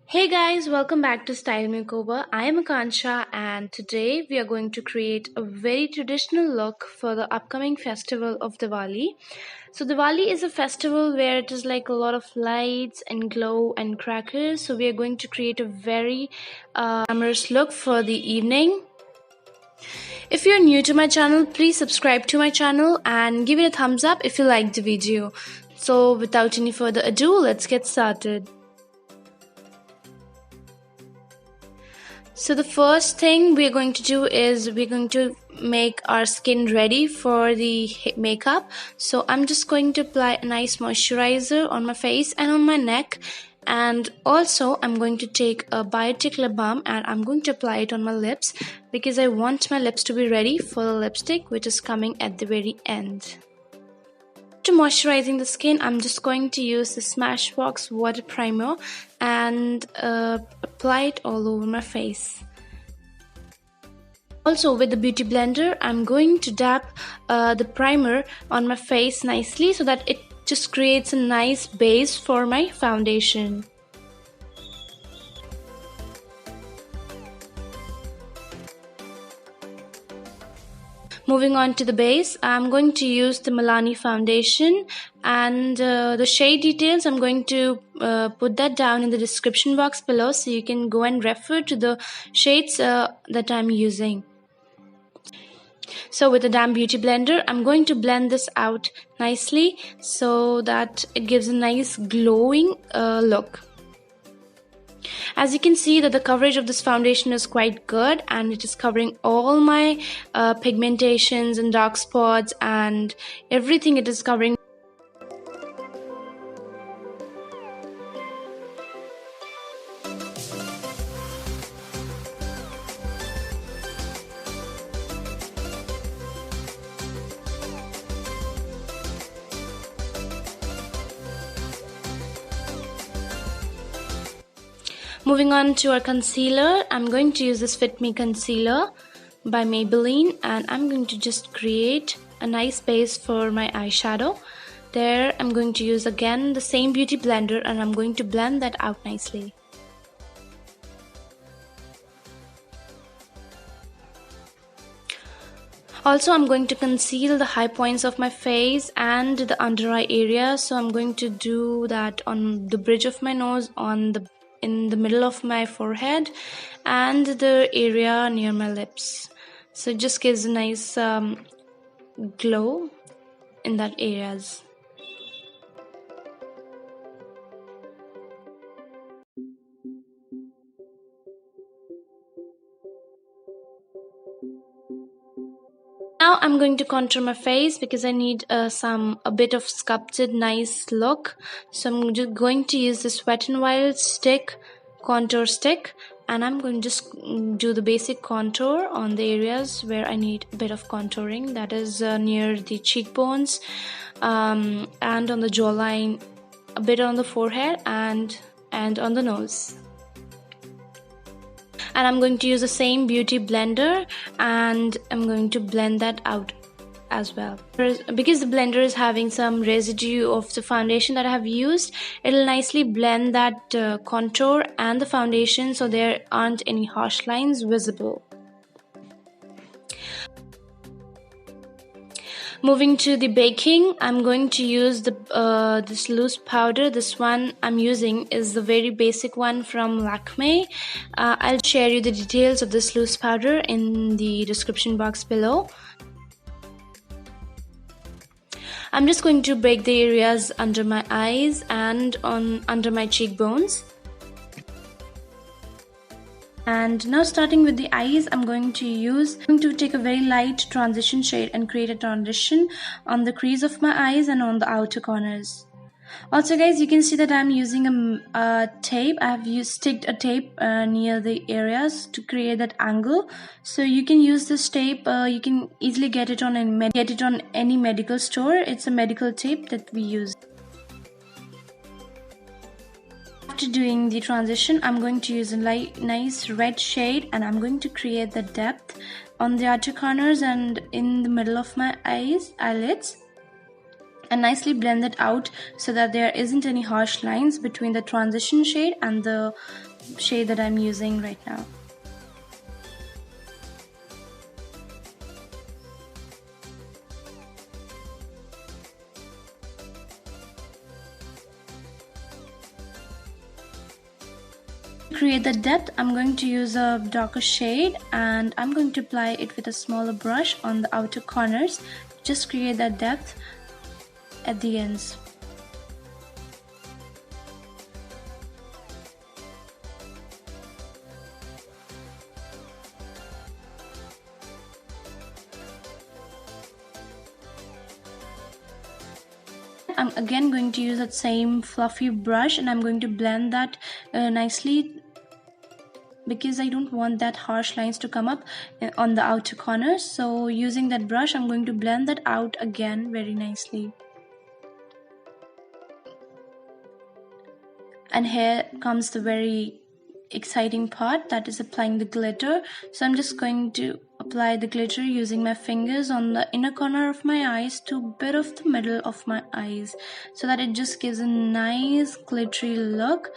Hey guys, welcome back to Style Makeover. I am Akanksha and today we are going to create a very traditional look for the upcoming festival of Diwali. So Diwali is a festival where it is like a lot of lights and glow and crackers. So we are going to create a very glamorous look for the evening. If you're new to my channel, please subscribe to my channel and give it a thumbs up if you liked the video. So without any further ado, let's get started. So the first thing we're going to do is we're going to make our skin ready for the makeup. So I'm just going to apply a nice moisturizer on my face and on my neck, and also I'm going to take a biotic lip balm and I'm going to apply it on my lips because I want my lips to be ready for the lipstick which is coming at the very end. To moisturizing the skin, I'm just going to use the Smashbox water primer and apply it all over my face. Also with the beauty blender, I'm going to dab the primer on my face nicely so that it just creates a nice base for my foundation. Moving on to the base, I'm going to use the Milani foundation, and the shade details I'm going to put that down in the description box below so you can go and refer to the shades that I'm using. So with the damp beauty blender, I'm going to blend this out nicely so that it gives a nice glowing look. As you can see that the coverage of this foundation is quite good and it is covering all my pigmentations and dark spots and everything it is covering. Moving on to our concealer, I'm going to use this Fit Me concealer by Maybelline and I'm going to just create a nice base for my eyeshadow. There I'm going to use again the same beauty blender and I'm going to blend that out nicely. Also, I'm going to conceal the high points of my face and the under eye area, so I'm going to do that on the bridge of my nose, in the middle of my forehead and the area near my lips. So it just gives a nice glow in that areas. Now I'm going to contour my face because I need a bit of sculpted nice look. So I'm just going to use this Wet n Wild stick, contour stick, and I'm going to just do the basic contour on the areas where I need a bit of contouring, that is near the cheekbones and on the jawline, a bit on the forehead and on the nose. And I'm going to use the same beauty blender and I'm going to blend that out as well. Because the blender is having some residue of the foundation that I have used, it'll nicely blend that contour and the foundation so there aren't any harsh lines visible. Moving to the baking, I'm going to use this loose powder. This one I'm using is the very basic one from Lakme. I'll share you the details of this loose powder in the description box below. I'm just going to bake the areas under my eyes and under my cheekbones. And now starting with the eyes, I'm going to take a very light transition shade and create a transition on the crease of my eyes and on the outer corners. Also guys, you can see that I'm using a tape. I have sticked a tape near the areas to create that angle. So you can use this tape, you can easily get it on any medical store. It's a medical tape that we use. After doing the transition, I'm going to use a nice red shade and I'm going to create the depth on the outer corners and in the middle of my eyelids. and nicely blend it out so that there isn't any harsh lines between the transition shade and the shade that I'm using right now. To create the depth, I'm going to use a darker shade and I'm going to apply it with a smaller brush on the outer corners. Just create that depth at the ends. I'm again going to use that same fluffy brush and I'm going to blend that nicely, because I don't want that harsh lines to come up on the outer corners. So using that brush, I'm going to blend that out again very nicely. And here comes the very exciting part, that is applying the glitter. So I'm just going to apply the glitter using my fingers on the inner corner of my eyes to a bit of the middle of my eyes, so that it just gives a nice glittery look.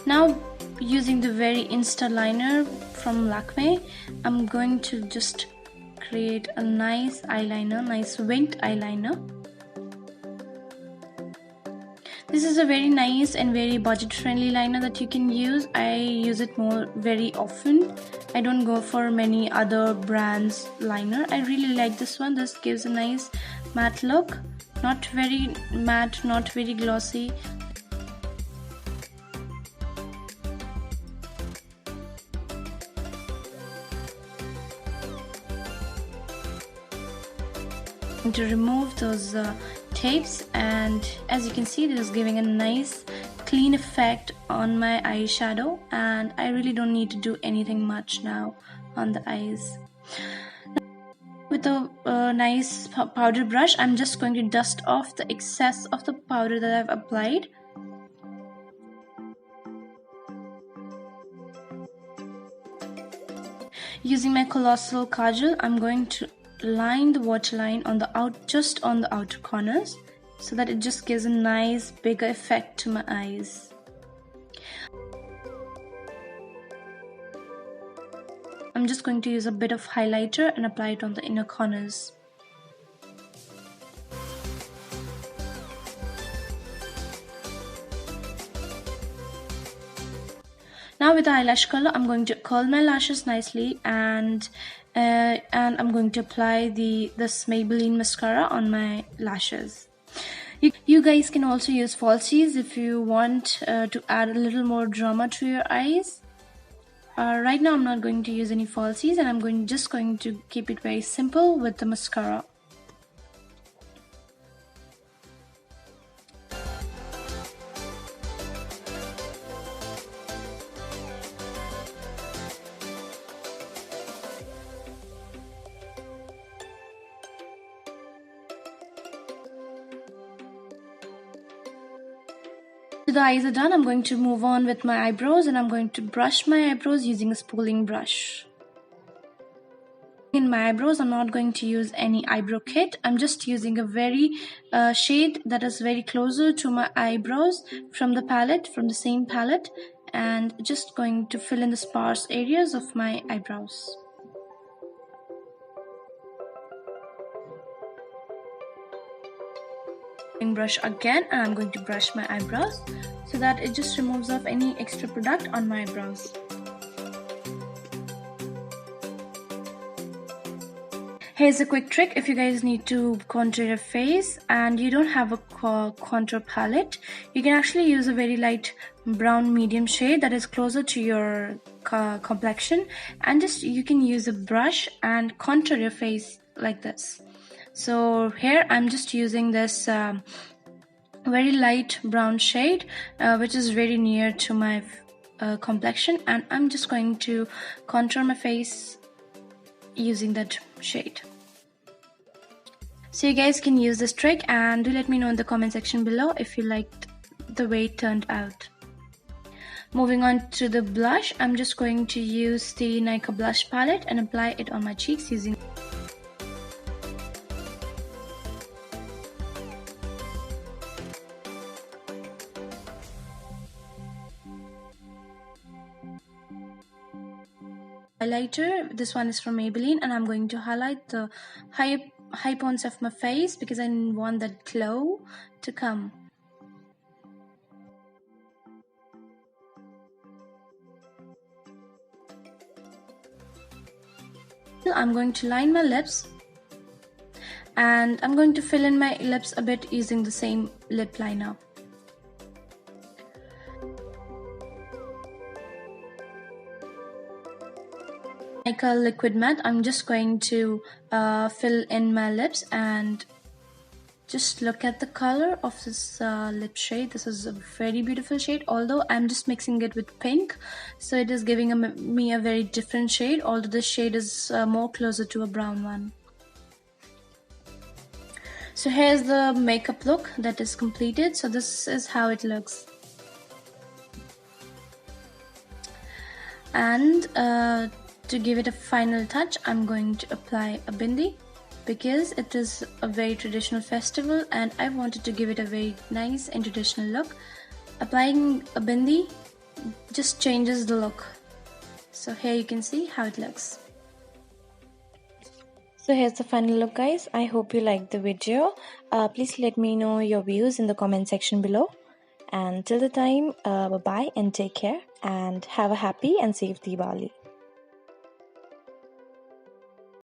Now, using the very Insta liner from Lakme, I'm going to just create a nice eyeliner, nice winged eyeliner. This is a very nice and very budget friendly liner that you can use. I use it very often. I don't go for many other brands liner. I really like this one. This gives a nice matte look. Not very matte, not very glossy. To remove those tapes, and as you can see, this is giving a nice clean effect on my eyeshadow, and I really don't need to do anything much now on the eyes. With a nice powder brush, I'm just going to dust off the excess of the powder that I've applied. Using my Colossal Kajal, I'm going to line the waterline on just on the outer corners, so that it just gives a nice bigger effect to my eyes. I'm just going to use a bit of highlighter and apply it on the inner corners. Now with the eyelash curler, I'm going to curl my lashes nicely, and I'm going to apply this Maybelline mascara on my lashes. You guys can also use falsies if you want to add a little more drama to your eyes. Right now I'm not going to use any falsies, and I'm just going to keep it very simple with the mascara. The eyes are done. I'm going to move on with my eyebrows, and I'm going to brush my eyebrows using a spooling brush. In my eyebrows, I'm not going to use any eyebrow kit. I'm just using a very shade that is very closer to my eyebrows from the same palette, and just going to fill in the sparse areas of my eyebrows. Brush again, and I'm going to brush my eyebrows so that it just removes off any extra product on my eyebrows. Here's a quick trick if you guys need to contour your face and you don't have a contour palette. You can actually use a very light brown medium shade that is closer to your complexion, and just you can use a brush and contour your face like this. So here I'm just using this very light brown shade which is very near to my complexion, and I'm just going to contour my face using that shade. So you guys can use this trick, and do let me know in the comment section below if you liked the way it turned out. Moving on to the blush, I'm just going to use the Nykaa blush palette and apply it on my cheeks using highlighter. This one is from Maybelline, and I'm going to highlight the high points of my face because I want that glow to come. I'm going to line my lips, and I'm going to fill in my lips a bit using the same lip liner. Nykaa liquid matte, I'm just going to fill in my lips, and just look at the color of this lip shade. This is a very beautiful shade, although I'm just mixing it with pink, so it is giving me a very different shade, although this shade is more closer to a brown one. So here's the makeup look that is completed. So this is how it looks. And to give it a final touch, I'm going to apply a bindi, because it is a very traditional festival and I wanted to give it a very nice and traditional look. Applying a bindi just changes the look. So here you can see how it looks. So here's the final look, guys. I hope you liked the video. Please let me know your views in the comment section below. And till the time, bye bye and take care, and have a happy and safe Diwali.